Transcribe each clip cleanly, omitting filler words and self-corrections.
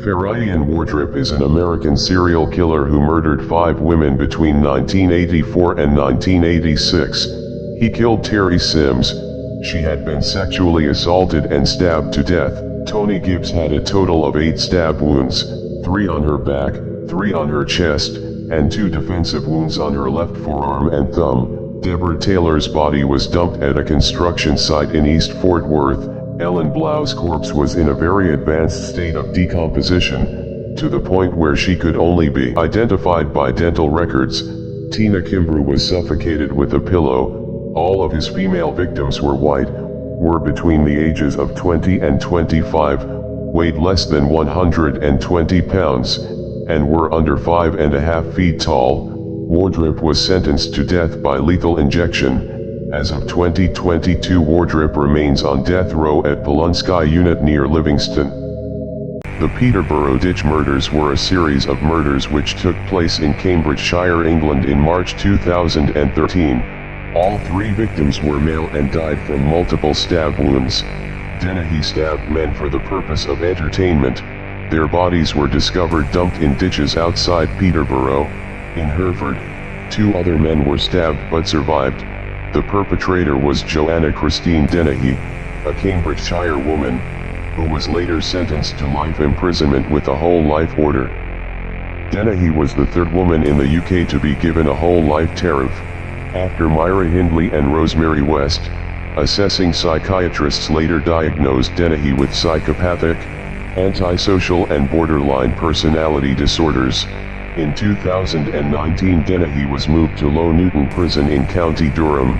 Farian Wardrip is an American serial killer who murdered 5 women between 1984 and 1986. He killed Terry Sims. She had been sexually assaulted and stabbed to death. Tony Gibbs had a total of 8 stab wounds, 3 on her back, 3 on her chest, and 2 defensive wounds on her left forearm and thumb. Deborah Taylor's body was dumped at a construction site in East Fort Worth. Ellen Blau's corpse was in a very advanced state of decomposition, to the point where she could only be identified by dental records. Tina Kimbrough was suffocated with a pillow. All of his female victims were white, were between the ages of 20 and 25, weighed less than 120 pounds, and were under 5.5 feet tall. Wardrip was sentenced to death by lethal injection. As of 2022, Wardrip remains on death row at Polunsky Unit near Livingston. The Peterborough Ditch murders were a series of murders which took place in Cambridgeshire, England in March 2013. All 3 victims were male and died from multiple stab wounds. Dennehy stabbed men for the purpose of entertainment. Their bodies were discovered dumped in ditches outside Peterborough. In Hereford, 2 other men were stabbed but survived. The perpetrator was Joanna Christine Dennehy, a Cambridgeshire woman, who was later sentenced to life imprisonment with a whole life order. Dennehy was the 3rd woman in the UK to be given a whole life tariff, after Myra Hindley and Rosemary West. Assessing psychiatrists later diagnosed Dennehy with psychopathic, antisocial and borderline personality disorders. In 2019, Dennehy was moved to Low Newton Prison in County Durham.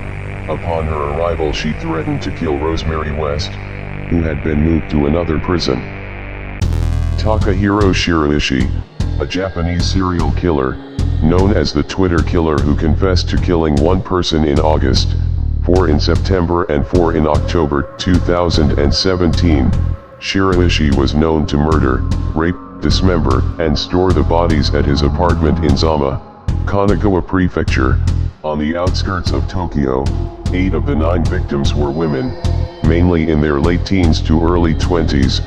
Upon her arrival, she threatened to kill Rosemary West, who had been moved to another prison. Takahiro Shiraishi, a Japanese serial killer, known as the Twitter Killer, who confessed to killing 1 person in August, 4 in September and 4 in October 2017. Shiraishi was known to murder, rape, dismember, and store the bodies at his apartment in Zama, Kanagawa Prefecture, on the outskirts of Tokyo. 8 of the 9 victims were women, mainly in their late teens to early 20s.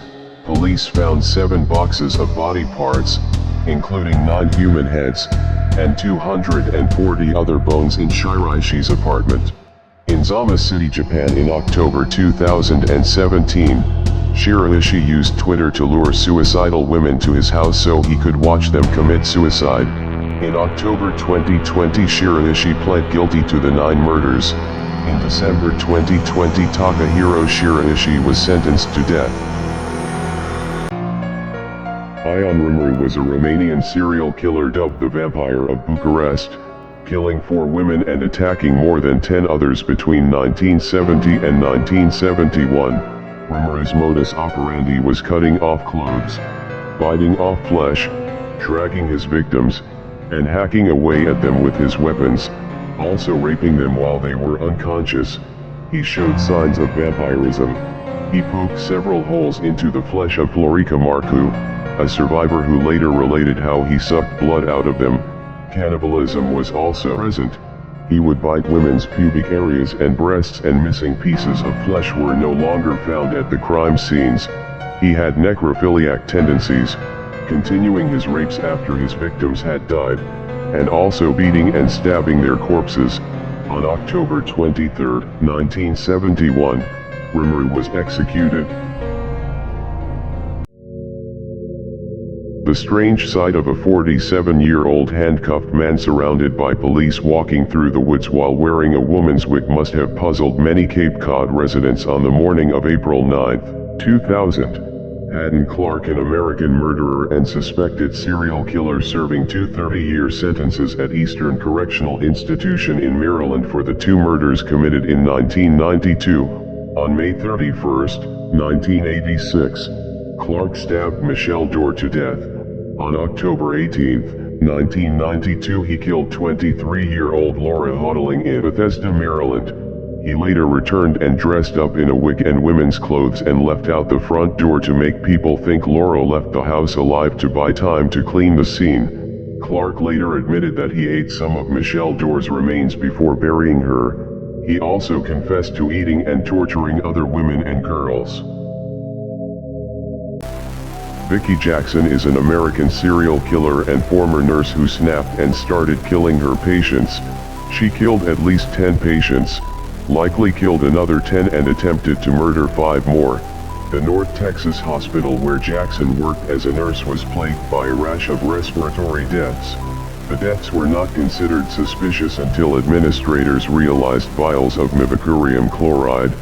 Police found 7 boxes of body parts, including 9 human heads, and 240 other bones in Shiraishi's apartment. In Zama City, Japan in October 2017, Shiraishi used Twitter to lure suicidal women to his house so he could watch them commit suicide. In October 2020, Shiraishi pled guilty to the 9 murders. In December 2020, Takahiro Shiraishi was sentenced to death. Ion Rumru was a Romanian serial killer dubbed the Vampire of Bucharest, killing 4 women and attacking more than 10 others between 1970 and 1971. Rumru's modus operandi was cutting off clothes, biting off flesh, dragging his victims, and hacking away at them with his weapons, also raping them while they were unconscious. He showed signs of vampirism. He poked several holes into the flesh of Florica Marcu, a survivor who later related how he sucked blood out of them. Cannibalism was also present. He would bite women's pubic areas and breasts, and missing pieces of flesh were no longer found at the crime scenes. He had necrophiliac tendencies, continuing his rapes after his victims had died, and also beating and stabbing their corpses. On October 23, 1971, Rumru was executed. The strange sight of a 47-year-old handcuffed man surrounded by police walking through the woods while wearing a woman's wig must have puzzled many Cape Cod residents on the morning of April 9, 2000. Hadden Clark, an American murderer and suspected serial killer serving 2 30-year sentences at Eastern Correctional Institution in Maryland for the 2 murders committed in 1992. On May 31, 1986, Clark stabbed Michelle Dorr to death. On October 18, 1992, he killed 23-year-old Laura Hodling in Bethesda, Maryland. He later returned and dressed up in a wig and women's clothes and left out the front door to make people think Laura left the house alive to buy time to clean the scene. Clark later admitted that he ate some of Michelle Dorr's remains before burying her. He also confessed to eating and torturing other women and girls. Vickie Jackson is an American serial killer and former nurse who snapped and started killing her patients. She killed at least 10 patients, likely killed another 10 and attempted to murder 5 more. The North Texas hospital where Jackson worked as a nurse was plagued by a rash of respiratory deaths. The deaths were not considered suspicious until administrators realized vials of mivacurium chloride,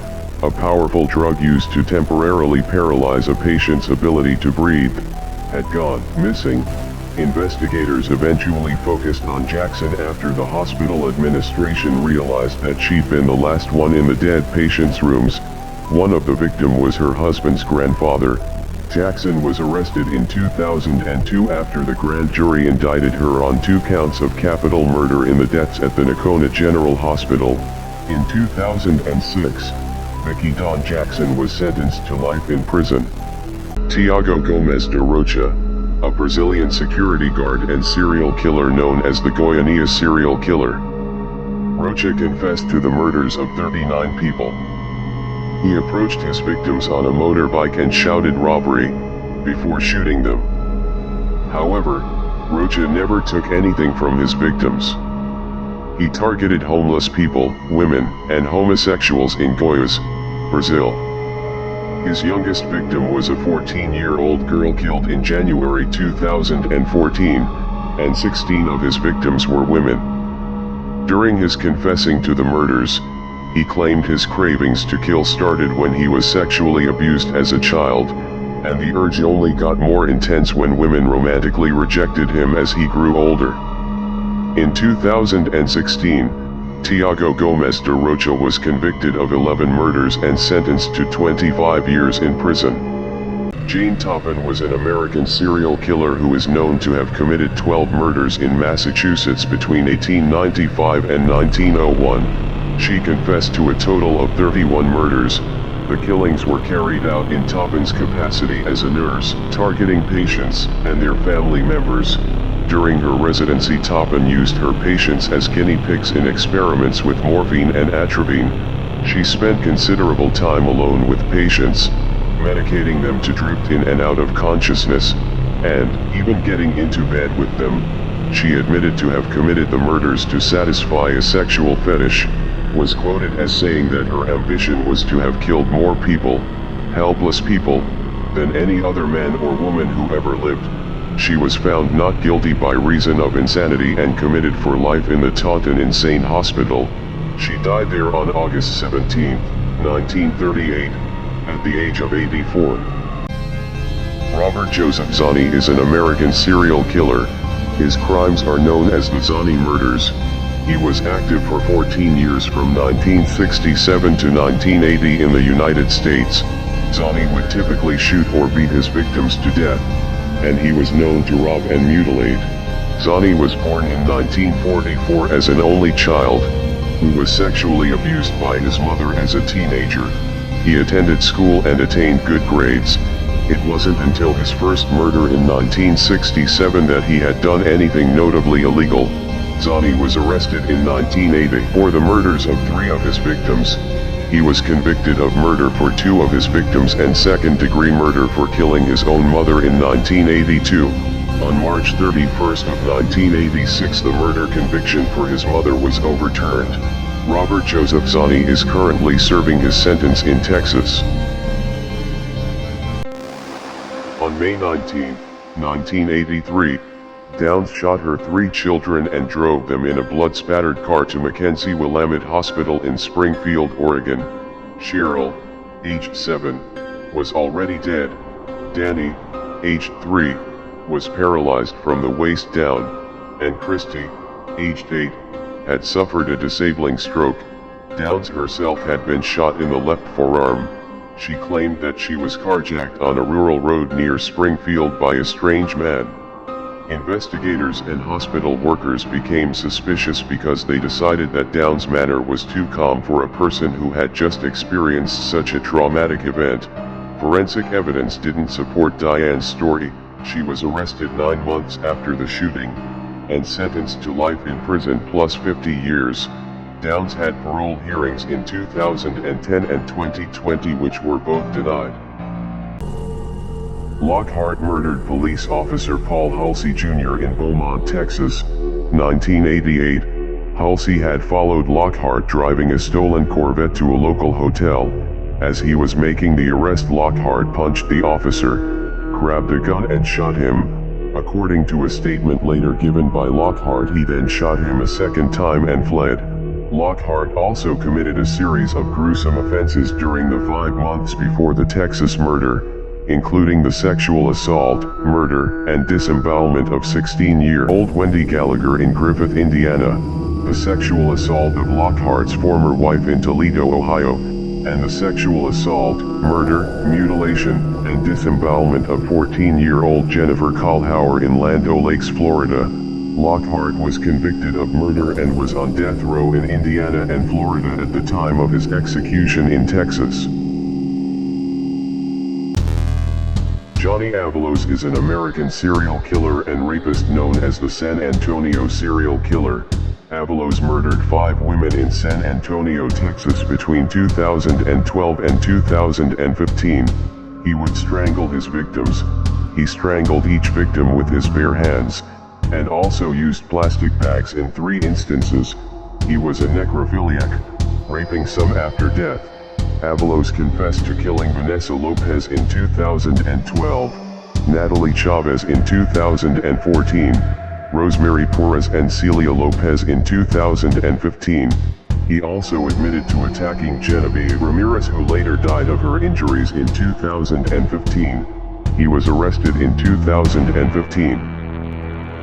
a powerful drug used to temporarily paralyze a patient's ability to breathe, had gone missing. Investigators eventually focused on Jackson after the hospital administration realized that she'd been the last one in the dead patient's rooms. One of the victims was her husband's grandfather. Jackson was arrested in 2002 after the grand jury indicted her on 2 counts of capital murder in the deaths at the Nocona General Hospital. In 2006, Vickie Dawn Jackson was sentenced to life in prison. Tiago Gomes de Rocha, a Brazilian security guard and serial killer known as the Goiânia serial killer. Rocha confessed to the murders of 39 people. He approached his victims on a motorbike and shouted robbery, before shooting them. However, Rocha never took anything from his victims. He targeted homeless people, women, and homosexuals in Goiás, Brazil. His youngest victim was a 14-year-old girl killed in January 2014, and 16 of his victims were women. During his confessing to the murders, he claimed his cravings to kill started when he was sexually abused as a child, and the urge only got more intense when women romantically rejected him as he grew older. In 2016, Tiago Gomes de Rocha was convicted of 11 murders and sentenced to 25 years in prison. Jane Toppin was an American serial killer who is known to have committed 12 murders in Massachusetts between 1895 and 1901. She confessed to a total of 31 murders. The killings were carried out in Toppin's capacity as a nurse, targeting patients and their family members. During her residency, Toppin used her patients as guinea pigs in experiments with morphine and atropine. She spent considerable time alone with patients, medicating them to drift in and out of consciousness, and even getting into bed with them. She admitted to have committed the murders to satisfy a sexual fetish, was quoted as saying that her ambition was to have killed more people, helpless people, than any other man or woman who ever lived. She was found not guilty by reason of insanity and committed for life in the Taunton Insane Hospital. She died there on August 17, 1938, at the age of 84. Robert Joseph Zanni is an American serial killer. His crimes are known as the Zanni murders. He was active for 14 years from 1967 to 1980 in the United States. Zanni would typically shoot or beat his victims to death, and he was known to rob and mutilate. Zanni was born in 1944 as an only child, who was sexually abused by his mother as a teenager. He attended school and attained good grades. It wasn't until his first murder in 1967 that he had done anything notably illegal. Zanni was arrested in 1980 for the murders of 3 of his victims. He was convicted of murder for 2 of his victims and second-degree murder for killing his own mother in 1982. On March 31st of 1986, the murder conviction for his mother was overturned. Robert Joseph Zanni is currently serving his sentence in Texas. On May 19, 1983, Downs shot her 3 children and drove them in a blood-spattered car to Mackenzie Willamette Hospital in Springfield, Oregon. Cheryl, age 7, was already dead. Danny, age 3, was paralyzed from the waist down, and Christy, aged 8, had suffered a disabling stroke. Downs herself had been shot in the left forearm. She claimed that she was carjacked on a rural road near Springfield by a strange man. Investigators and hospital workers became suspicious because they decided that Downs' manner was too calm for a person who had just experienced such a traumatic event. Forensic evidence didn't support Diane's story. She was arrested 9 months after the shooting, and sentenced to life in prison plus 50 years. Downs had parole hearings in 2010 and 2020 which were both denied. Lockhart murdered police officer Paul Hulsey Jr. in Beaumont, Texas, 1988. Hulsey had followed Lockhart driving a stolen Corvette to a local hotel. As he was making the arrest, Lockhart punched the officer, grabbed a gun and shot him. According to a statement later given by Lockhart, he then shot him a second time and fled. Lockhart also committed a series of gruesome offenses during the 5 months before the Texas murder, including the sexual assault, murder, and disembowelment of 16-year-old Wendy Gallagher in Griffith, Indiana, the sexual assault of Lockhart's former wife in Toledo, Ohio, and the sexual assault, murder, mutilation, and disembowelment of 14-year-old Jennifer Kallhauer in Land O'Lakes, Florida. Lockhart was convicted of murder and was on death row in Indiana and Florida at the time of his execution in Texas. Johnny Avalos is an American serial killer and rapist known as the San Antonio serial killer. Avalos murdered 5 women in San Antonio, Texas between 2012 and 2015. He would strangle his victims. He strangled each victim with his bare hands, and also used plastic bags in 3 instances. He was a necrophiliac, raping some after death. Avalos confessed to killing Vanessa Lopez in 2012, Natalie Chavez in 2014, Rosemary Perez and Celia Lopez in 2015. He also admitted to attacking Genevieve Ramirez, who later died of her injuries in 2015. He was arrested in 2015.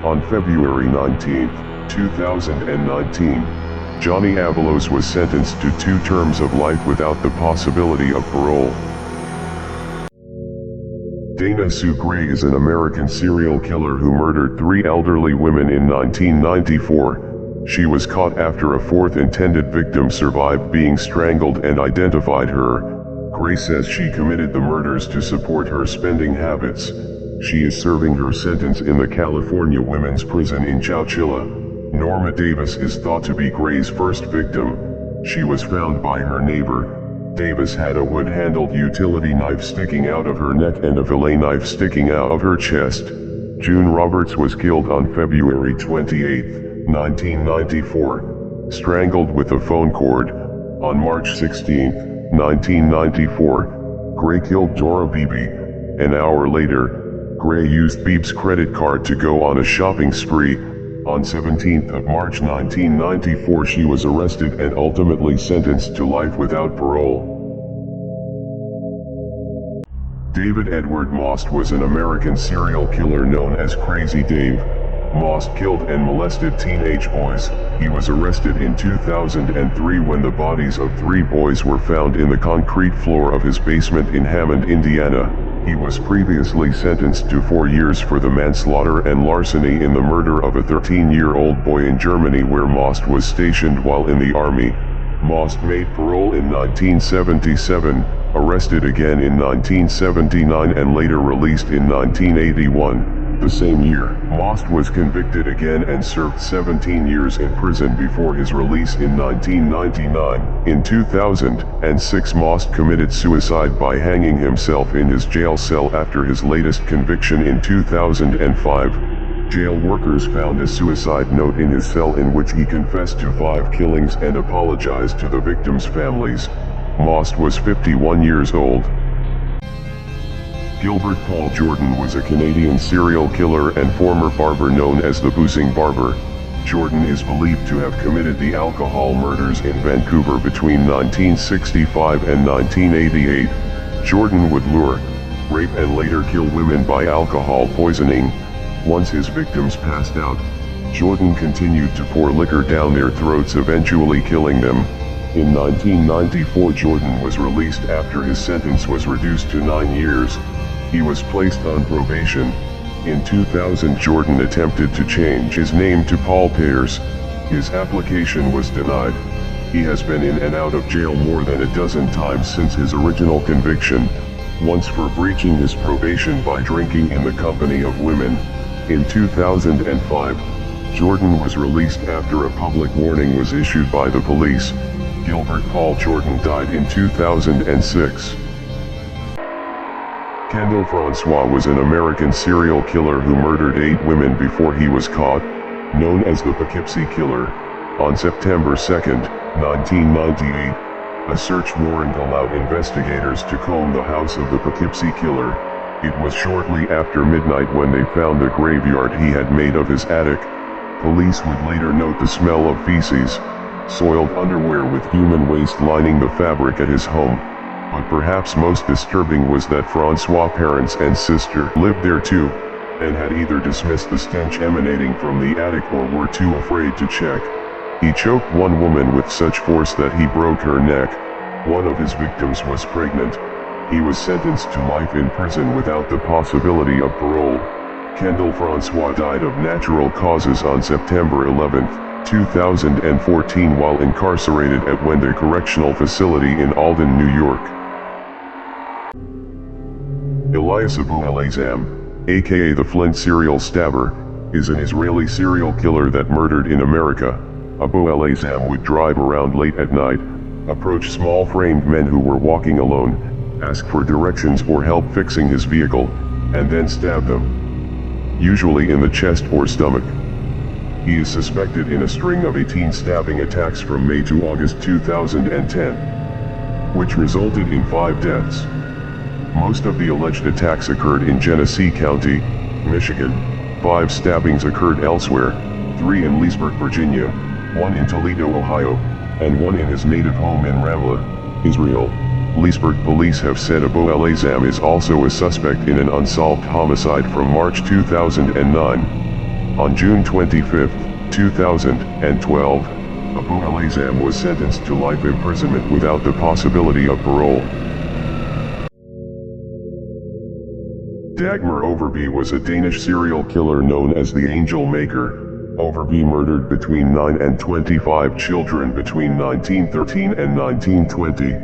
On February 19, 2019, Johnny Avalos was sentenced to 2 terms of life without the possibility of parole. Dana Sue Gray is an American serial killer who murdered 3 elderly women in 1994. She was caught after a 4th intended victim survived being strangled and identified her. Gray says she committed the murders to support her spending habits. She is serving her sentence in the California Women's Prison in Chowchilla. Norma Davis is thought to be Gray's first victim. She was found by her neighbor. Davis had a wood-handled utility knife sticking out of her neck and a fillet knife sticking out of her chest. June Roberts was killed on February 28, 1994, strangled with a phone cord. On March 16, 1994, Gray killed Dora Beebe. An hour later, Gray used Beebe's credit card to go on a shopping spree. On 17th of March 1994, she was arrested and ultimately sentenced to life without parole. David Edward Most was an American serial killer known as Crazy Dave. Most killed and molested teenage boys. He was arrested in 2003 when the bodies of 3 boys were found in the concrete floor of his basement in Hammond, Indiana. He was previously sentenced to 4 years for the manslaughter and larceny in the murder of a 13-year-old boy in Germany, where Most was stationed while in the army. Most made parole in 1977, arrested again in 1979 and later released in 1981. The same year, Most was convicted again and served 17 years in prison before his release in 1999. In 2006, Most committed suicide by hanging himself in his jail cell after his latest conviction in 2005. Jail workers found a suicide note in his cell in which he confessed to 5 killings and apologized to the victims' families. Most was 51 years old. Gilbert Paul Jordan was a Canadian serial killer and former barber known as the Boozing Barber. Jordan is believed to have committed the alcohol murders in Vancouver between 1965 and 1988. Jordan would lure, rape and later kill women by alcohol poisoning. Once his victims passed out, Jordan continued to pour liquor down their throats, eventually killing them. In 1994, Jordan was released after his sentence was reduced to 9 years. He was placed on probation. In 2000, Jordan attempted to change his name to Paul Pears. His application was denied. He has been in and out of jail more than a dozen times since his original conviction, once for breaching his probation by drinking in the company of women. In 2005, Jordan was released after a public warning was issued by the police. Gilbert Paul Jordan died in 2006. Kendall Francois was an American serial killer who murdered 8 women before he was caught, known as the Poughkeepsie Killer. On September 2, 1998, a search warrant allowed investigators to comb the house of the Poughkeepsie Killer. It was shortly after midnight when they found the graveyard he had made of his attic. Police would later note the smell of feces, soiled underwear with human waste lining the fabric at his home. But perhaps most disturbing was that Francois' parents and sister lived there too, and had either dismissed the stench emanating from the attic or were too afraid to check. He choked one woman with such force that he broke her neck. One of his victims was pregnant. He was sentenced to life in prison without the possibility of parole. Kendall Francois died of natural causes on September 11, 2014 while incarcerated at Wenda Correctional Facility in Alden, New York. Elias Abu al-Azam, aka the Flint serial stabber, is an Israeli serial killer that murdered in America. Abu al-Azam would drive around late at night, approach small-framed men who were walking alone, ask for directions or help fixing his vehicle, and then stab them, usually in the chest or stomach. He is suspected in a string of 18 stabbing attacks from May to August 2010, which resulted in 5 deaths. Most of the alleged attacks occurred in Genesee County, Michigan. 5 stabbings occurred elsewhere, 3 in Leesburg, Virginia, 1 in Toledo, Ohio, and 1 in his native home in Ramla, Israel. Leesburg police have said Abu al-Azam is also a suspect in an unsolved homicide from March 2009. On June 25, 2012, Abu al-Azam was sentenced to life imprisonment without the possibility of parole. Dagmar Overby was a Danish serial killer known as the Angel Maker. Overby murdered between 9 and 25 children between 1913 and 1920.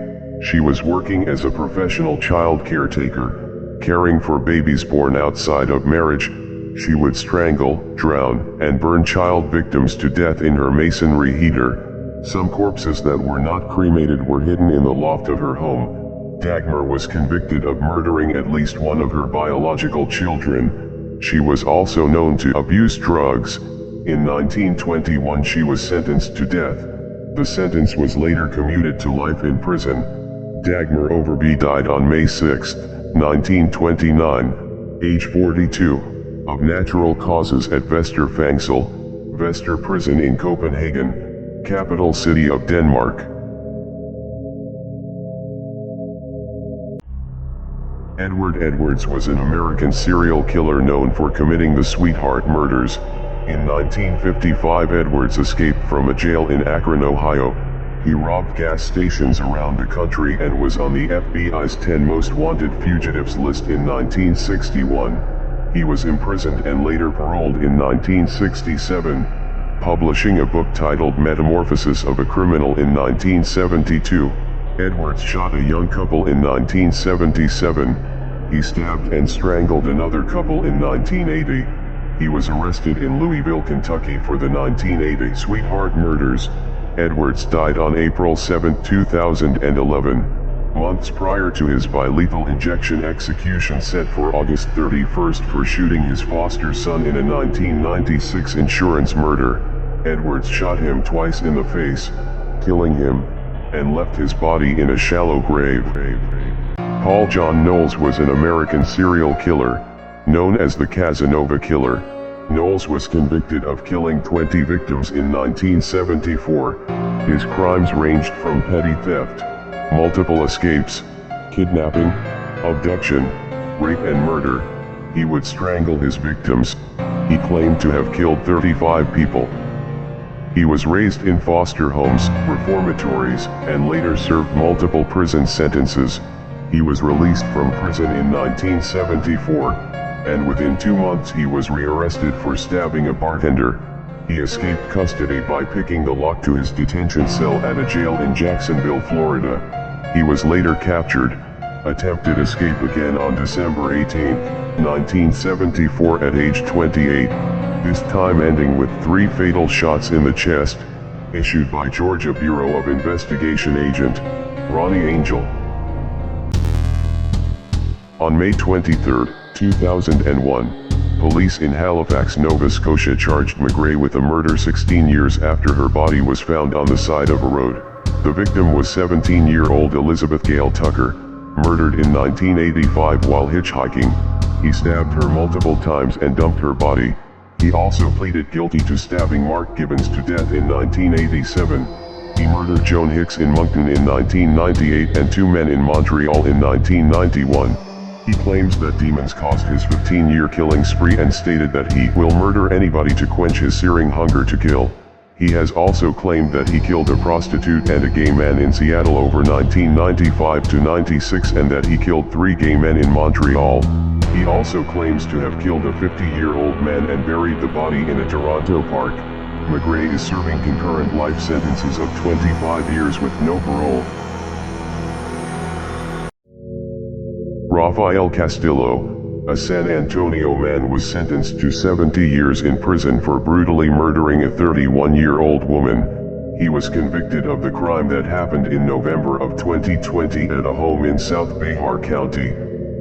She was working as a professional child caretaker, caring for babies born outside of marriage. She would strangle, drown, and burn child victims to death in her masonry heater. Some corpses that were not cremated were hidden in the loft of her home. Dagmar was convicted of murdering at least one of her biological children. She was also known to abuse drugs. In 1921 she was sentenced to death. The sentence was later commuted to life in prison. Dagmar Overby died on May 6, 1929, age 42, of natural causes at Vester Fangsel, Vester Prison in Copenhagen, capital city of Denmark. Edward Edwards was an American serial killer known for committing the Sweetheart murders. In 1955 Edwards escaped from a jail in Akron, Ohio. He robbed gas stations around the country and was on the FBI's 10 most wanted fugitives list in 1961. He was imprisoned and later paroled in 1967, publishing a book titled Metamorphosis of a Criminal in 1972. Edwards shot a young couple in 1977. He stabbed and strangled another couple in 1980. He was arrested in Louisville, Kentucky for the 1980 Sweetheart murders. Edwards died on April 7, 2011, months prior to his bi-lethal injection execution set for August 31st for shooting his foster son in a 1996 insurance murder. Edwards shot him twice in the face, killing him, and left his body in a shallow grave. Paul John Knowles was an American serial killer, known as the Casanova Killer. Knowles was convicted of killing 20 victims in 1974. His crimes ranged from petty theft, multiple escapes, kidnapping, abduction, rape and murder. He would strangle his victims. He claimed to have killed 35 people. He was raised in foster homes, reformatories, and later served multiple prison sentences. He was released from prison in 1974, and within 2 months he was rearrested for stabbing a bartender. He escaped custody by picking the lock to his detention cell at a jail in Jacksonville, Florida. He was later captured, attempted escape again on December 18, 1974 at age 28, this time ending with 3 fatal shots in the chest, issued by Georgia Bureau of Investigation agent, Ronnie Angel. On May 23, 2001, police in Halifax, Nova Scotia charged McGray with a murder 16 years after her body was found on the side of a road. The victim was 17-year-old Elizabeth Gail Tucker, murdered in 1985 while hitchhiking. He stabbed her multiple times and dumped her body. He also pleaded guilty to stabbing Mark Gibbons to death in 1987. He murdered Joan Hicks in Moncton in 1998 and 2 men in Montreal in 1991. He claims that demons caused his 15-year killing spree and stated that he will murder anybody to quench his searing hunger to kill. He has also claimed that he killed a prostitute and a gay man in Seattle over 1995 to 96 and that he killed 3 gay men in Montreal. He also claims to have killed a 50-year-old man and buried the body in a Toronto park. McGray is serving concurrent life sentences of 25 years with no parole. Rafael Castillo, a San Antonio man, was sentenced to 70 years in prison for brutally murdering a 31-year-old woman. He was convicted of the crime that happened in November of 2020 at a home in South Behar County.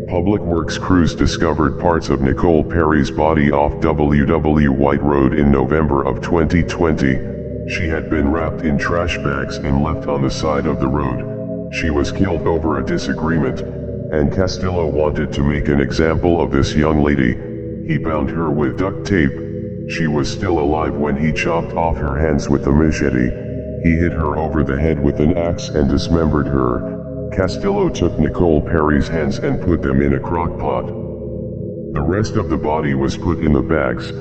Public Works crews discovered parts of Nicole Perry's body off WW White Road in November of 2020. She had been wrapped in trash bags and left on the side of the road. She was killed over a disagreement, and Castillo wanted to make an example of this young lady. He bound her with duct tape. She was still alive when he chopped off her hands with a machete. He hit her over the head with an axe and dismembered her. Castillo took Nicole Perry's hands and put them in a crock pot. The rest of the body was put in the bags.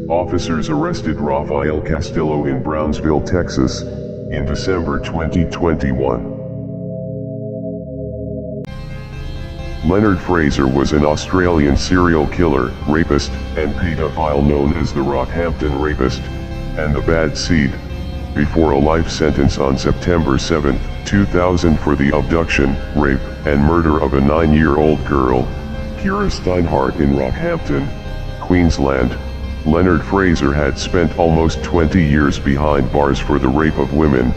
Officers arrested Rafael Castillo in Brownsville, Texas, in December 2021. Leonard Fraser was an Australian serial killer, rapist, and paedophile known as the Rockhampton Rapist and the Bad Seed, before a life sentence on September 7, 2000 for the abduction, rape, and murder of a 9-year-old girl, Kira Steinhardt, in Rockhampton, Queensland. Leonard Fraser had spent almost 20 years behind bars for the rape of women.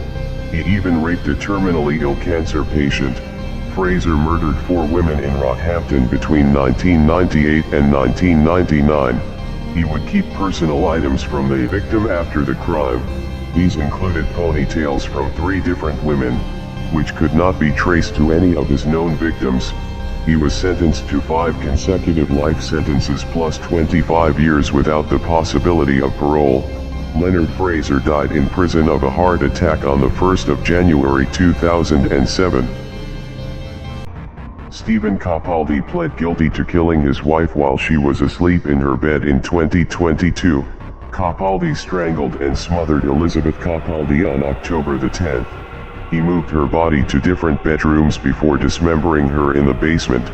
He even raped a terminally ill cancer patient. Fraser murdered 4 women in Rockhampton between 1998 and 1999. He would keep personal items from the victim after the crime. These included ponytails from 3 different women, which could not be traced to any of his known victims. He was sentenced to 5 consecutive life sentences plus 25 years without the possibility of parole. Leonard Fraser died in prison of a heart attack on the 1st of January 2007. Stephen Capaldi pled guilty to killing his wife while she was asleep in her bed in 2022. Capaldi strangled and smothered Elizabeth Capaldi on October the 10th. He moved her body to different bedrooms before dismembering her in the basement.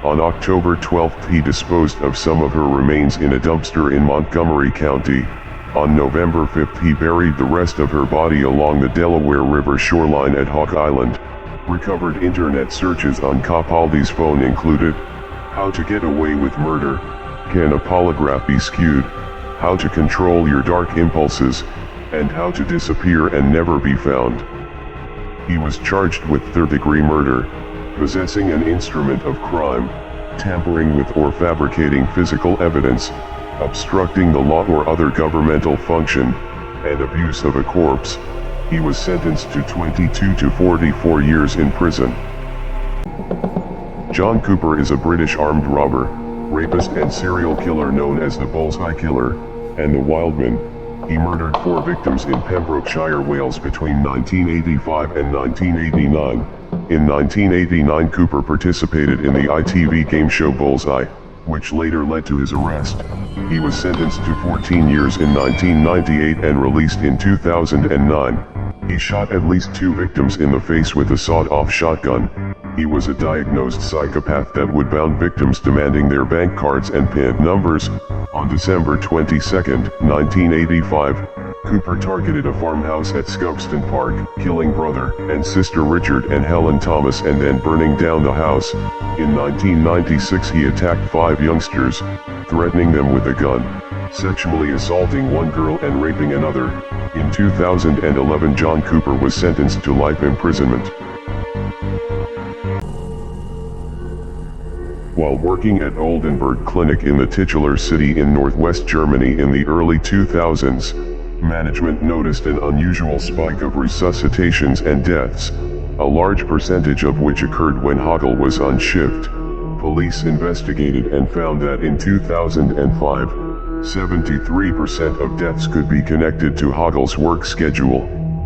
On October 12th he disposed of some of her remains in a dumpster in Montgomery County. On November 5th he buried the rest of her body along the Delaware River shoreline at Hawk Island. Recovered internet searches on Capaldi's phone included: how to get away with murder, can a polygraph be skewed, how to control your dark impulses, and how to disappear and never be found. He was charged with third-degree murder, possessing an instrument of crime, tampering with or fabricating physical evidence, obstructing the law or other governmental function, and abuse of a corpse. He was sentenced to 22 to 44 years in prison. John Cooper is a British armed robber, rapist and serial killer known as the Bullseye Killer, and the Wildman. He murdered 4 victims in Pembrokeshire, Wales between 1985 and 1989. In 1989 Cooper participated in the ITV game show Bullseye, which later led to his arrest. He was sentenced to 14 years in 1998 and released in 2009. He shot at least 2 victims in the face with a sawed-off shotgun. He was a diagnosed psychopath that would bound victims demanding their bank cards and PIN numbers. On December 22, 1985, Cooper targeted a farmhouse at Scubston Park, killing brother and sister Richard and Helen Thomas and then burning down the house. In 1996 he attacked 5 youngsters, threatening them with a gun, sexually assaulting one girl and raping another. In 2011 John Cooper was sentenced to life imprisonment. While working at Oldenburg Clinic in the titular city in northwest Germany in the early 2000s, management noticed an unusual spike of resuscitations and deaths, a large percentage of which occurred when Hagel was on shift. Police investigated and found that in 2005, 73% of deaths could be connected to Hagel's work schedule.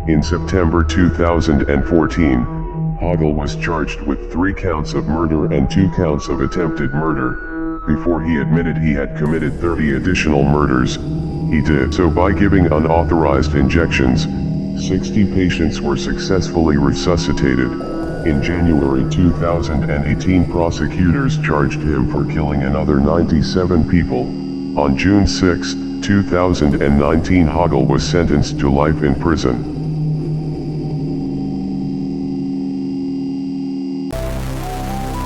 In September 2014, Hagel was charged with 3 counts of murder and 2 counts of attempted murder, before he admitted he had committed 30 additional murders. He did so by giving unauthorized injections. 60 patients were successfully resuscitated. In January 2018, prosecutors charged him for killing another 97 people. On June 6, 2019, Hagel was sentenced to life in prison.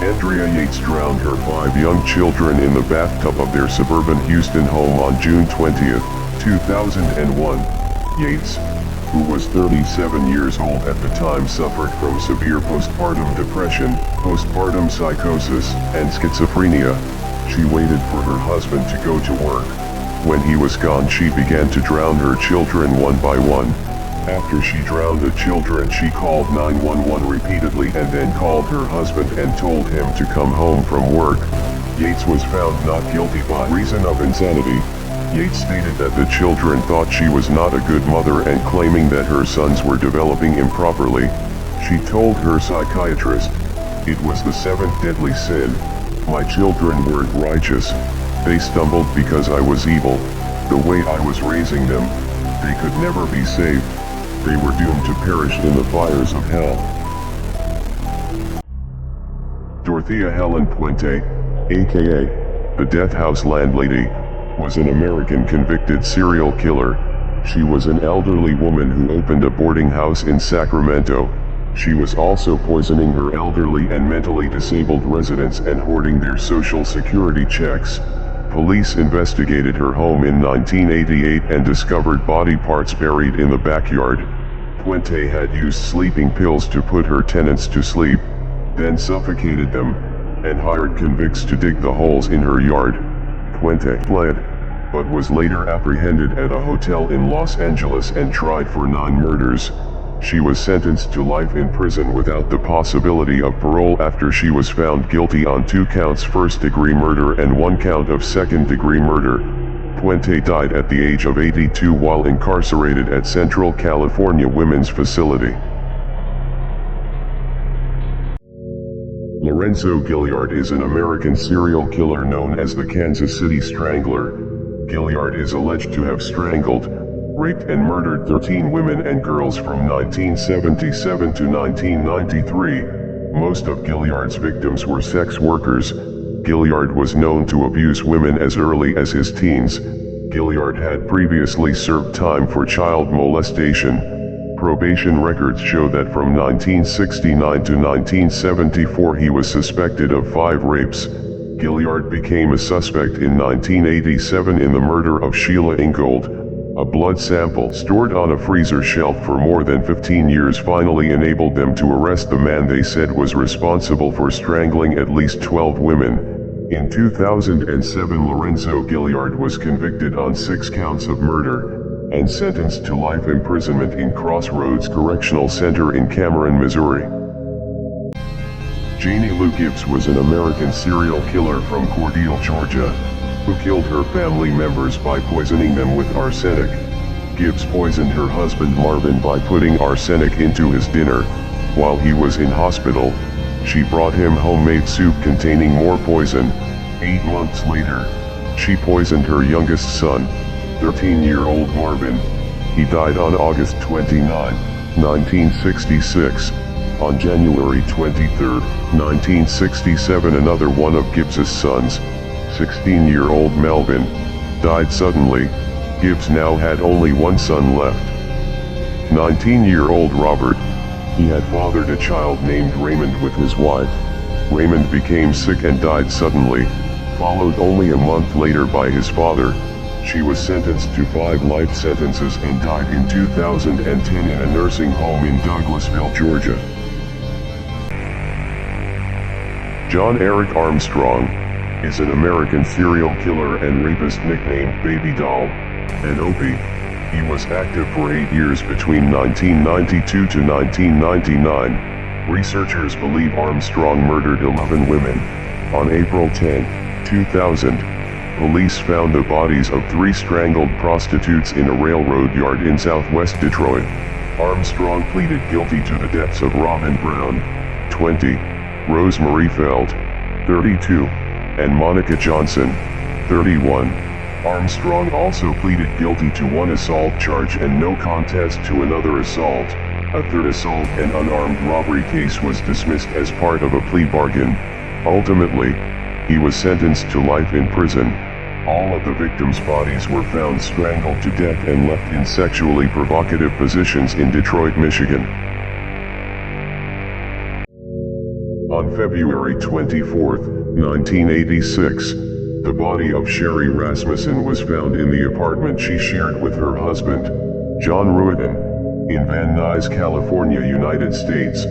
Andrea Yates drowned her 5 young children in the bathtub of their suburban Houston home on June 20, 2001. Yates, who was 37 years old at the time, suffered from severe postpartum depression, postpartum psychosis, and schizophrenia. She waited for her husband to go to work. When he was gone, she began to drown her children one by one. After she drowned the children, she called 911 repeatedly and then called her husband and told him to come home from work. Yates was found not guilty by reason of insanity. Yates stated that the children thought she was not a good mother and claiming that her sons were developing improperly. She told her psychiatrist, "It was the 7th deadly sin. My children weren't righteous. They stumbled because I was evil. The way I was raising them, they could never be saved. They were doomed to perish in the fires of hell." Dorothea Helen Puente, aka the Death House Landlady, was an American convicted serial killer. She was an elderly woman who opened a boarding house in Sacramento. She was also poisoning her elderly and mentally disabled residents and hoarding their social security checks. Police investigated her home in 1988 and discovered body parts buried in the backyard. Puente had used sleeping pills to put her tenants to sleep, then suffocated them, and hired convicts to dig the holes in her yard. Puente fled, but was later apprehended at a hotel in Los Angeles and tried for 9 murders. She was sentenced to life in prison without the possibility of parole after she was found guilty on 2 counts first-degree murder and 1 count of second-degree murder. Puente died at the age of 82 while incarcerated at Central California Women's Facility. Lorenzo Gilliard is an American serial killer known as the Kansas City Strangler. Gilliard is alleged to have strangled, raped and murdered 13 women and girls from 1977 to 1993. Most of Gilliard's victims were sex workers. Gilliard was known to abuse women as early as his teens. Gilliard had previously served time for child molestation. Probation records show that from 1969 to 1974 he was suspected of 5 rapes. Gilliard became a suspect in 1987 in the murder of Sheila Ingold. A blood sample stored on a freezer shelf for more than 15 years finally enabled them to arrest the man they said was responsible for strangling at least 12 women. In 2007, Lorenzo Gilliard was convicted on 6 counts of murder and sentenced to life imprisonment in Crossroads Correctional Center in Cameron, Missouri. Janie Lou Gibbs was an American serial killer from Cordele, Georgia, who killed her family members by poisoning them with arsenic. Gibbs poisoned her husband Marvin by putting arsenic into his dinner. While he was in hospital, she brought him homemade soup containing more poison. 8 months later, she poisoned her youngest son, 13-year-old Marvin. He died on August 29, 1966. On January 23, 1967, another one of Gibbs's sons, 16-year-old Melvin, died suddenly. Gibbs now had only one son left. 19-year-old Robert. He had fathered a child named Raymond with his wife. Raymond became sick and died suddenly, followed only a month later by his father. She was sentenced to 5 life sentences and died in 2010 in a nursing home in Douglasville, Georgia. John Eric Armstrong is an American serial killer and rapist nicknamed Baby Doll, and Opie. He was active for 8 years between 1992 to 1999. Researchers believe Armstrong murdered 11 women. On April 10, 2000, police found the bodies of 3 strangled prostitutes in a railroad yard in southwest Detroit. Armstrong pleaded guilty to the deaths of Robin Brown, 20, Rosemary Feld, 32, and Monica Johnson, 31. Armstrong also pleaded guilty to 1 assault charge and no contest to another assault. A 3rd assault and unarmed robbery case was dismissed as part of a plea bargain. Ultimately, he was sentenced to life in prison. All of the victims' bodies were found strangled to death and left in sexually provocative positions in Detroit, Michigan. On February 24, 1986, the body of Sherry Rasmussen was found in the apartment she shared with her husband, John Ruetten, in Van Nuys, California, United States.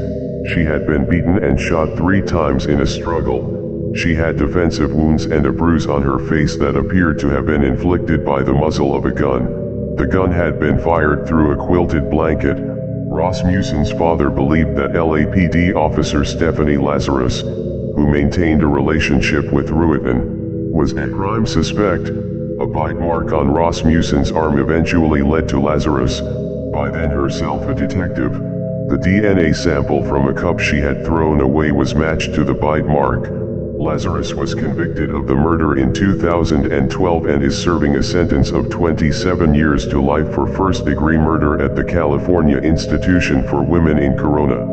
She had been beaten and shot 3 times in a struggle. She had defensive wounds and a bruise on her face that appeared to have been inflicted by the muzzle of a gun. The gun had been fired through a quilted blanket. Rasmussen's father believed that LAPD officer Stephanie Lazarus, who maintained a relationship with Ruetten, was a crime suspect. A bite mark on Rasmussen's arm eventually led to Lazarus, by then herself a detective. The DNA sample from a cup she had thrown away was matched to the bite mark. Lazarus was convicted of the murder in 2012 and is serving a sentence of 27 years to life for first-degree murder at the California Institution for Women in Corona.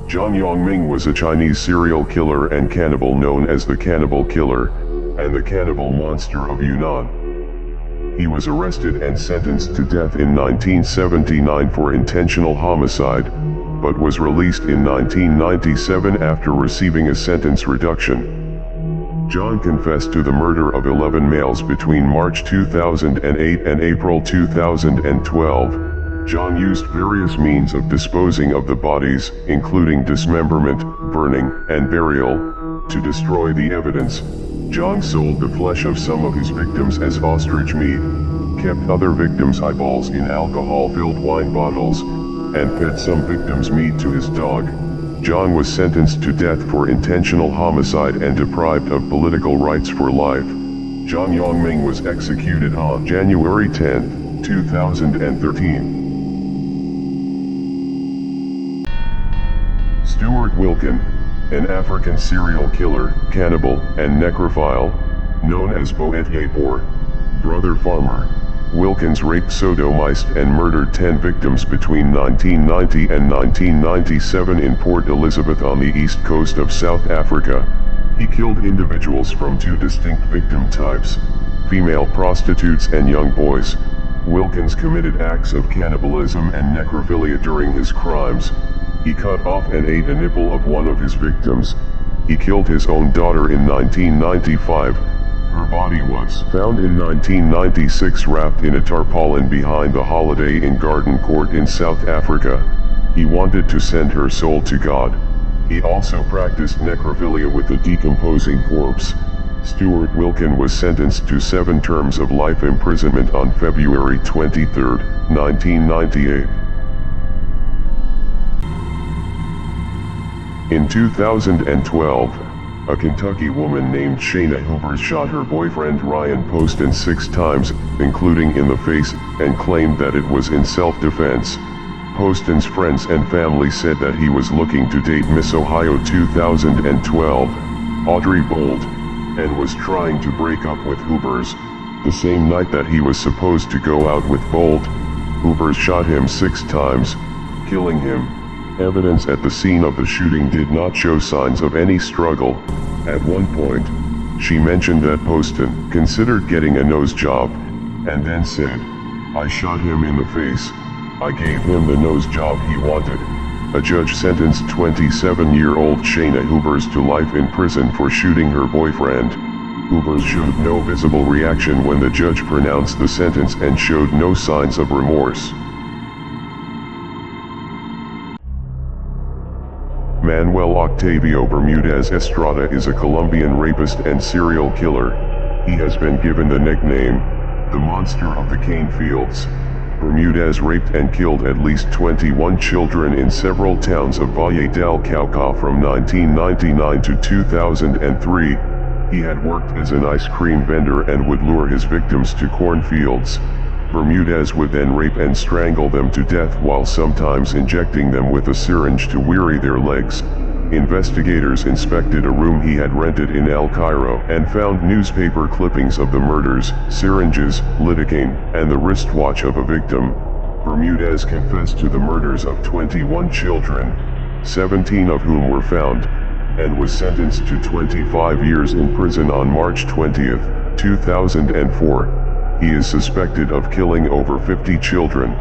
John Yongming was a Chinese serial killer and cannibal known as the Cannibal Killer, and the Cannibal Monster of Yunnan. He was arrested and sentenced to death in 1979 for intentional homicide, but was released in 1997 after receiving a sentence reduction. John confessed to the murder of 11 males between March 2008 and April 2012. John used various means of disposing of the bodies, including dismemberment, burning, and burial, to destroy the evidence. John sold the flesh of some of his victims as ostrich meat, kept other victims' eyeballs in alcohol-filled wine bottles, and fed some victims' meat to his dog. John was sentenced to death for intentional homicide and deprived of political rights for life. John Yongming was executed on January 10, 2013. Stuart Wilkin, an African serial killer, cannibal, and necrophile, known as Boetyefor, brother farmer. Wilkins raped, sodomized, and murdered 10 victims between 1990 and 1997 in Port Elizabeth on the east coast of South Africa. He killed individuals from 2 distinct victim types, female prostitutes and young boys. Wilkins committed acts of cannibalism and necrophilia during his crimes. He cut off and ate a nipple of one of his victims. He killed his own daughter in 1995. Her body was found in 1996 wrapped in a tarpaulin behind the Holiday Inn Garden Court in South Africa. He wanted to send her soul to God. He also practiced necrophilia with a decomposing corpse. Stuart Wilkin was sentenced to 7 terms of life imprisonment on February 23, 1998. In 2012, a Kentucky woman named Shayna Hoover shot her boyfriend Ryan Poston 6 times, including in the face, and claimed that it was in self-defense. Poston's friends and family said that he was looking to date Miss Ohio 2012, Audrey Bold, and was trying to break up with Hoover's. The same night that he was supposed to go out with Bold, Hoover shot him 6 times, killing him. Evidence at the scene of the shooting did not show signs of any struggle. At one point, she mentioned that Poston considered getting a nose job, and then said, "I shot him in the face. I gave him the nose job he wanted." A judge sentenced 27-year-old Shayna Hoovers to life in prison for shooting her boyfriend. Hoovers showed no visible reaction when the judge pronounced the sentence and showed no signs of remorse. Manuel Octavio Bermudez Estrada is a Colombian rapist and serial killer. He has been given the nickname, the Monster of the Cane Fields. Bermudez raped and killed at least 21 children in several towns of Valle del Cauca from 1999 to 2003. He had worked as an ice cream vendor and would lure his victims to cornfields. Bermudez would then rape and strangle them to death while sometimes injecting them with a syringe to weary their legs. Investigators inspected a room he had rented in El Cairo and found newspaper clippings of the murders, syringes, lidocaine, and the wristwatch of a victim. Bermudez confessed to the murders of 21 children, 17 of whom were found, and was sentenced to 25 years in prison on March 20, 2004. He is suspected of killing over 50 children.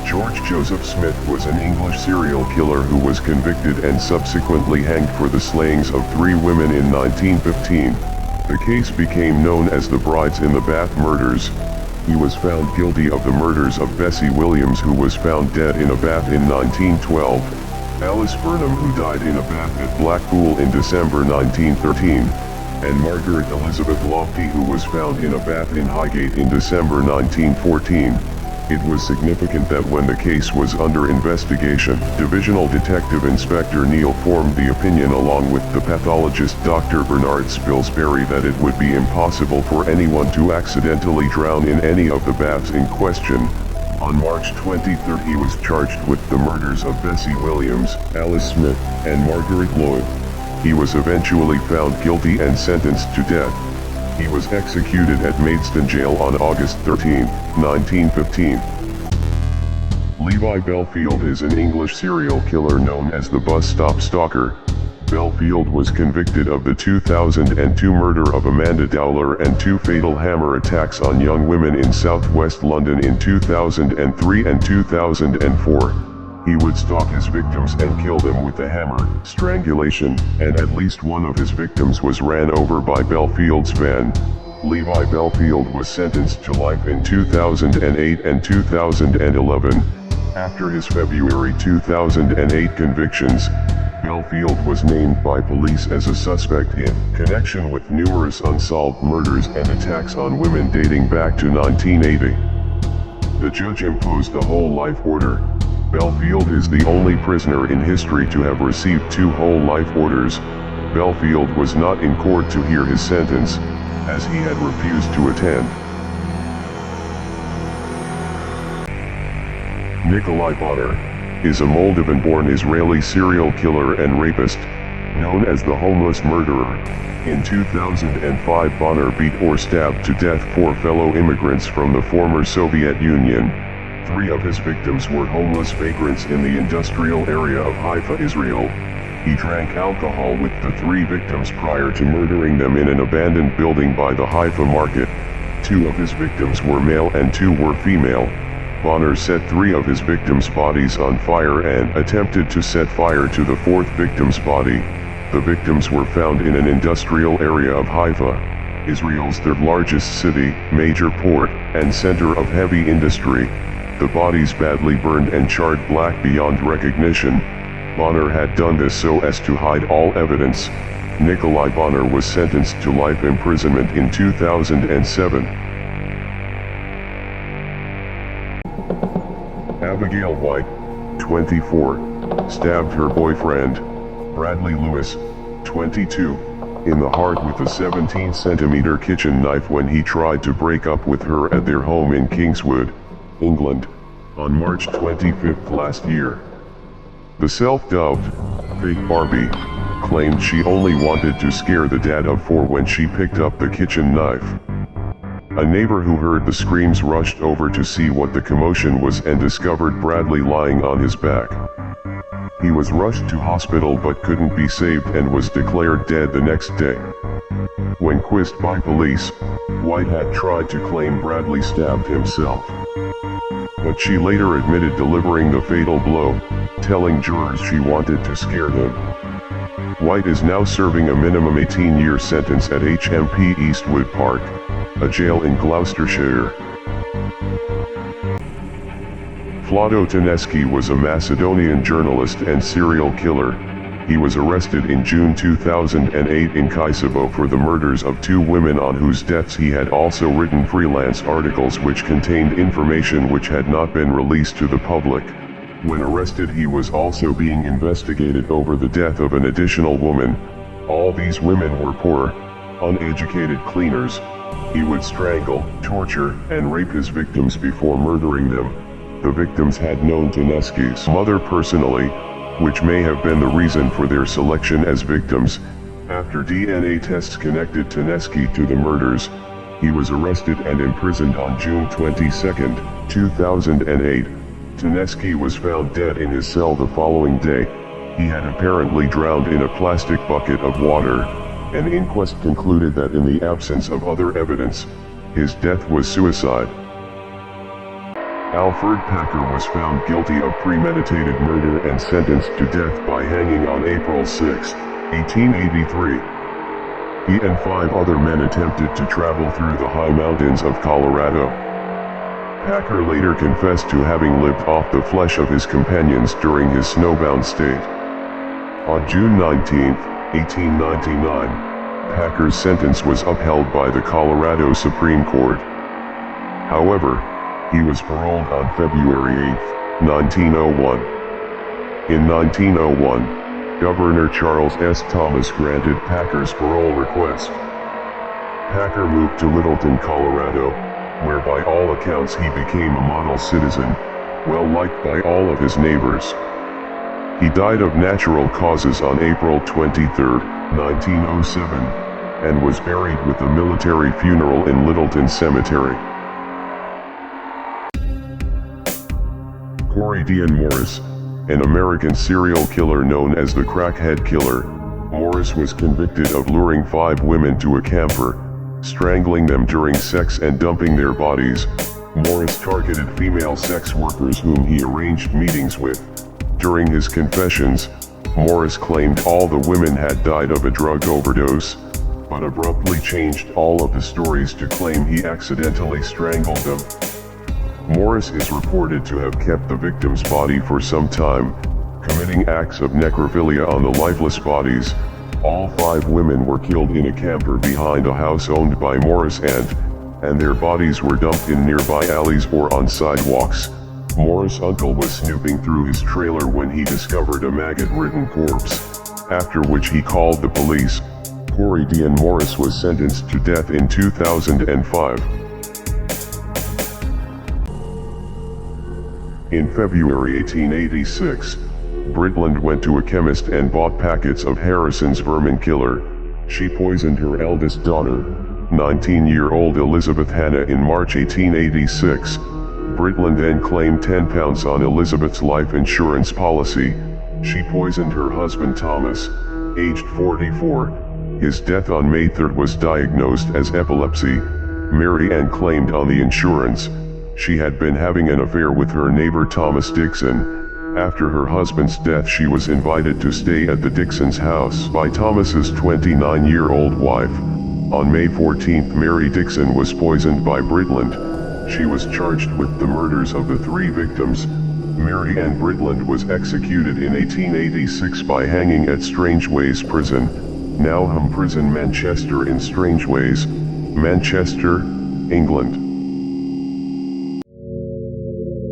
George Joseph Smith was an English serial killer who was convicted and subsequently hanged for the slayings of 3 women in 1915. The case became known as the Brides in the Bath murders. He was found guilty of the murders of Bessie Williams, who was found dead in a bath in 1912, Alice Burnham, who died in a bath at Blackpool in December 1913, and Margaret Elizabeth Lofty, who was found in a bath in Highgate in December 1914. It was significant that when the case was under investigation, Divisional Detective Inspector Neal formed the opinion along with the pathologist Dr. Bernard Spilsbury that it would be impossible for anyone to accidentally drown in any of the baths in question. On March 23 he was charged with the murders of Bessie Williams, Alice Smith, and Margaret Lloyd. He was eventually found guilty and sentenced to death. He was executed at Maidstone Jail on August 13, 1915. Levi Belfield is an English serial killer known as the Bus Stop Stalker. Belfield was convicted of the 2002 murder of Amanda Dowler and 2 fatal hammer attacks on young women in southwest London in 2003 and 2004. He would stalk his victims and kill them with a hammer, strangulation, and at least one of his victims was ran over by Belfield's van. Levi Belfield was sentenced to life in 2008 and 2011. After his February 2008 convictions, Belfield was named by police as a suspect in connection with numerous unsolved murders and attacks on women dating back to 1980. The judge imposed a whole life order. Belfield is the only prisoner in history to have received 2 whole life orders. Belfield was not in court to hear his sentence, as he had refused to attend. Nikolai Bonner is a Moldovan-born Israeli serial killer and rapist, known as the Homeless Murderer. In 2005 Bonner beat or stabbed to death 4 fellow immigrants from the former Soviet Union. 3 of his victims were homeless vagrants in the industrial area of Haifa, Israel. He drank alcohol with the 3 victims prior to murdering them in an abandoned building by the Haifa market. 2 of his victims were male and 2 were female. Bonner set 3 of his victims' bodies on fire and attempted to set fire to the 4th victim's body. The victims were found in an industrial area of Haifa, Israel's 3rd largest city, major port, and center of heavy industry. The bodies badly burned and charred black beyond recognition. Bonner had done this so as to hide all evidence. Nikolai Bonner was sentenced to life imprisonment in 2007. Abigail White, 24, stabbed her boyfriend, Bradley Lewis, 22, in the heart with a 17-centimeter kitchen knife when he tried to break up with her at their home in Kingswood, England, on March 25 last year. The self-dubbed fake Barbie claimed she only wanted to scare the dad of 4 when she picked up the kitchen knife. A neighbor who heard the screams rushed over to see what the commotion was and discovered Bradley lying on his back. He was rushed to hospital but couldn't be saved and was declared dead the next day. When quizzed by police, White had tried to claim Bradley stabbed himself. But she later admitted delivering the fatal blow, telling jurors she wanted to scare them. White is now serving a minimum 18-year sentence at HMP Eastwood Park, a jail in Gloucestershire. Vlado Tenesky was a Macedonian journalist and serial killer. He was arrested in June 2008 in Kosovo for the murders of 2 women on whose deaths he had also written freelance articles which contained information which had not been released to the public. When arrested, he was also being investigated over the death of an additional woman. All these women were poor, uneducated cleaners. He would strangle, torture, and rape his victims before murdering them. The victims had known Tenesky's mother personally, which may have been the reason for their selection as victims. After DNA tests connected Tenesky to the murders, he was arrested and imprisoned on June 22, 2008. Tenesky was found dead in his cell the following day. He had apparently drowned in a plastic bucket of water. An inquest concluded that in the absence of other evidence, his death was suicide. Alfred Packer was found guilty of premeditated murder and sentenced to death by hanging on April 6, 1883. He and 5 other men attempted to travel through the high mountains of Colorado. Packer later confessed to having lived off the flesh of his companions during his snowbound state. On June 19, 1899, Packer's sentence was upheld by the Colorado Supreme Court. However, he was paroled on February 8, 1901. In 1901, Governor Charles S. Thomas granted Packer's parole request. Packer moved to Littleton, Colorado, where by all accounts he became a model citizen, well liked by all of his neighbors. He died of natural causes on April 23, 1907, and was buried with a military funeral in Littleton Cemetery. Cory DEONN Morris, an American serial killer known as the Crackhead Killer. Morris was convicted of luring 5 women to a camper, strangling them during sex and dumping their bodies. Morris targeted female sex workers whom he arranged meetings with. During his confessions, Morris claimed all the women had died of a drug overdose, but abruptly changed all of the stories to claim he accidentally strangled them. Morris is reported to have kept the victim's body for some time, committing acts of necrophilia on the lifeless bodies. All 5 women were killed in a camper behind a house owned by Morris and their bodies were dumped in nearby alleys or on sidewalks. Morris' uncle was snooping through his trailer when he discovered a maggot-ridden corpse, after which he called the police. Cory DEONN Morris was sentenced to death in 2005. In February 1886, Britland went to a chemist and bought packets of Harrison's vermin killer. She poisoned her eldest daughter, 19-year-old Elizabeth Hannah, in March 1886. Britland then claimed £10 on Elizabeth's life insurance policy. She poisoned her husband Thomas, aged 44. His death on May 3 was diagnosed as epilepsy. Mary Ann claimed on the insurance. She had been having an affair with her neighbor Thomas Dixon. After her husband's death, she was invited to stay at the Dixons' house by Thomas's 29-year-old wife. On May 14, Mary Dixon was poisoned by Britland. She was charged with the murders of the 3 victims. Mary Ann Britland was executed in 1886 by hanging at Strangeways Prison, now Home Prison, Manchester, in Strangeways, Manchester, England.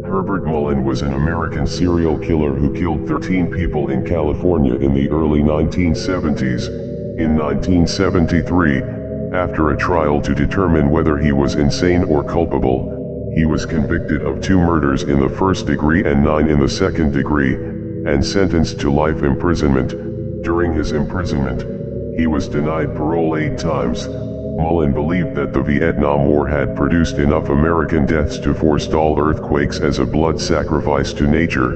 Herbert Mullen was an American serial killer who killed 13 people in California in the early 1970s. In 1973, after a trial to determine whether he was insane or culpable, he was convicted of 2 murders in the first degree and 9 in the second degree, and sentenced to life imprisonment. During his imprisonment, he was denied parole 8 times. Mullen believed that the Vietnam War had produced enough American deaths to forestall earthquakes as a blood sacrifice to nature,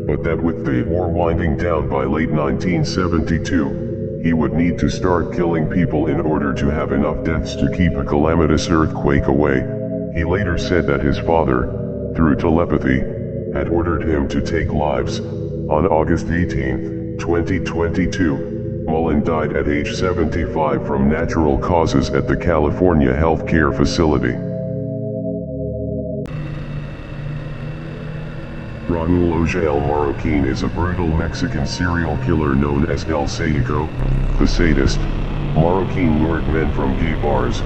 but that with the war winding down by late 1972, he would need to start killing people in order to have enough deaths to keep a calamitous earthquake away. He later said that his father, through telepathy, had ordered him to take lives. On August 18, 2022, Mullen died at age 75 from natural causes at the California Health Care Facility. Raúl Ojal Marroquín is a brutal Mexican serial killer known as El Sádico, the sadist. Marroquín lured men from gay bars.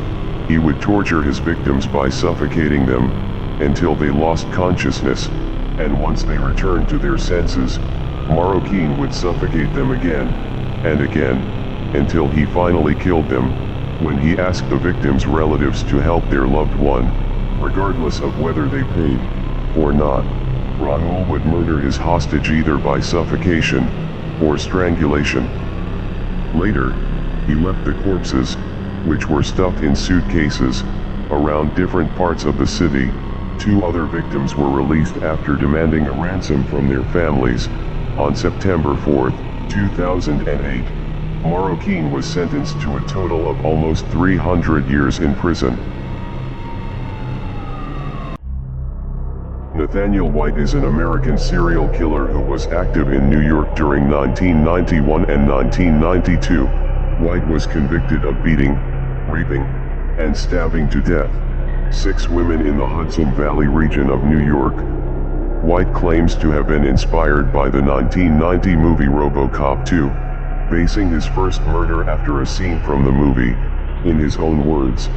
He would torture his victims by suffocating them until they lost consciousness, and once they returned to their senses, Marroquín would suffocate them again and again until he finally killed them, when he asked the victims' relatives to help their loved one, regardless of whether they paid or not. Raúl would murder his hostage either by suffocation or strangulation. Later, he left the corpses, which were stuffed in suitcases, around different parts of the city. 2 other victims were released after demanding a ransom from their families. On September 4, 2008, Marroquín was sentenced to a total of almost 300 years in prison. Nathaniel White is an American serial killer who was active in New York during 1991 and 1992. White was convicted of beating, raping, and stabbing to death 6 women in the Hudson Valley region of New York. White claims to have been inspired by the 1990 movie ROBOCOP 2, basing his first murder after a scene from the movie. In his own words,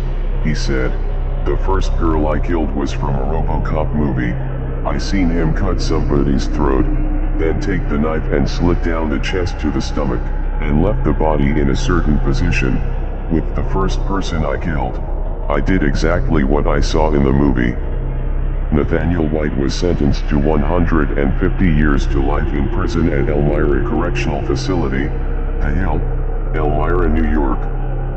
he said, "The first girl I killed was from a ROBOCOP movie. I seen him cut somebody's throat, then take the knife and slit down the chest to the stomach, and left the body in a certain position. With the first person I killed, I did exactly what I saw in the movie." Nathaniel White was sentenced to 150 years to life in prison at Elmira Correctional Facility, The Hill, Elmira, New York,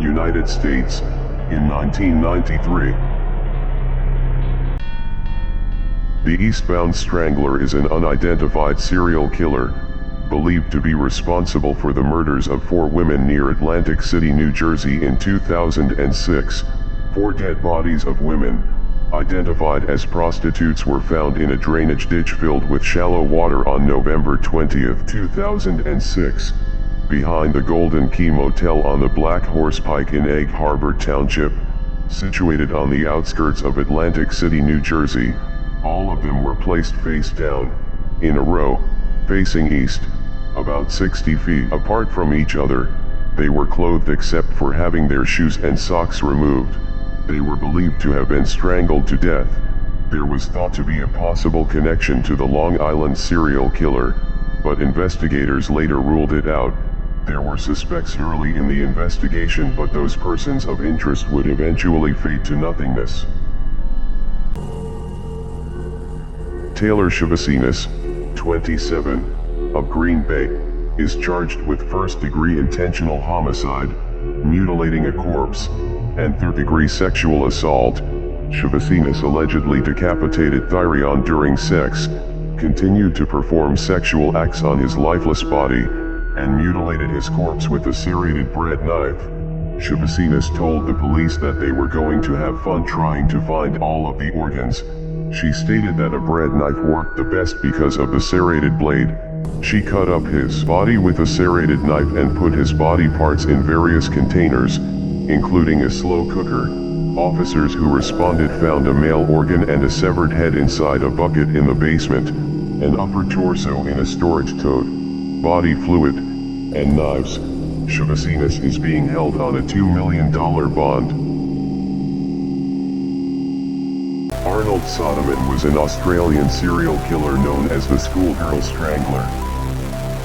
United States, in 1993. The Eastbound Strangler is an unidentified serial killer, believed to be responsible for the murders of 4 women near Atlantic City, New Jersey in 2006. 4 dead bodies of women, identified as prostitutes, were found in a drainage ditch filled with shallow water on November 20, 2006, behind the Golden Key Motel on the Black Horse Pike in Egg Harbor Township, situated on the outskirts of Atlantic City, New Jersey. All of them were placed face down, in a row, facing east, about 60 feet apart from each other. They were clothed except for having their shoes and socks removed. They were believed to have been strangled to death. There was thought to be a possible connection to the Long Island serial killer, but investigators later ruled it out. There were suspects early in the investigation, but those persons of interest would eventually fade to nothingness. Taylor Shivasinas, 27, of Green Bay, is charged with first-degree intentional homicide, mutilating a corpse, and third-degree sexual assault. Shivasinas allegedly decapitated Thyrion during sex, continued to perform sexual acts on his lifeless body, and mutilated his corpse with a serrated bread knife. Shivasinas told the police that they were going to have fun trying to find all of the organs. She stated that a bread knife worked the best because of the serrated blade. She cut up his body with a serrated knife and put his body parts in various containers, including a slow cooker. Officers who responded found a male organ and a severed head inside a bucket in the basement, an upper torso in a storage tote, body fluid, and knives. Shivasinas is being held on a $2 million bond. Arnold Soderman was an Australian serial killer known as the Schoolgirl Strangler.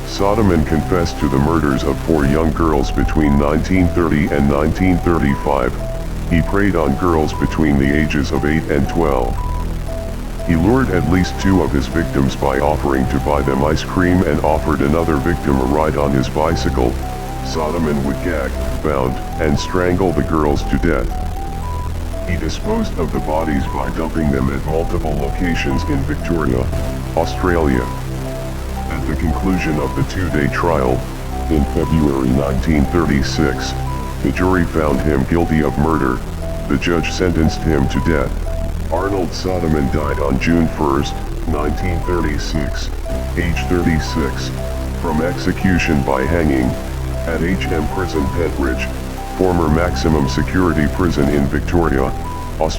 Soderman confessed to the murders of 4 young girls between 1930 and 1935. He preyed on girls between the ages of 8 and 12. He lured at least 2 of his victims by offering to buy them ice cream and offered another victim a ride on his bicycle. Soderman would gag, bound, and strangle the girls to death. He disposed of the bodies by dumping them at multiple locations in Victoria, Australia. At the conclusion of the 2-day trial, in February 1936, the jury found him guilty of murder. The judge sentenced him to death. Arnold Soderman died on June 1, 1936, age 36, from execution by hanging, at HM Prison Pentridge, former maximum security prison in Victoria.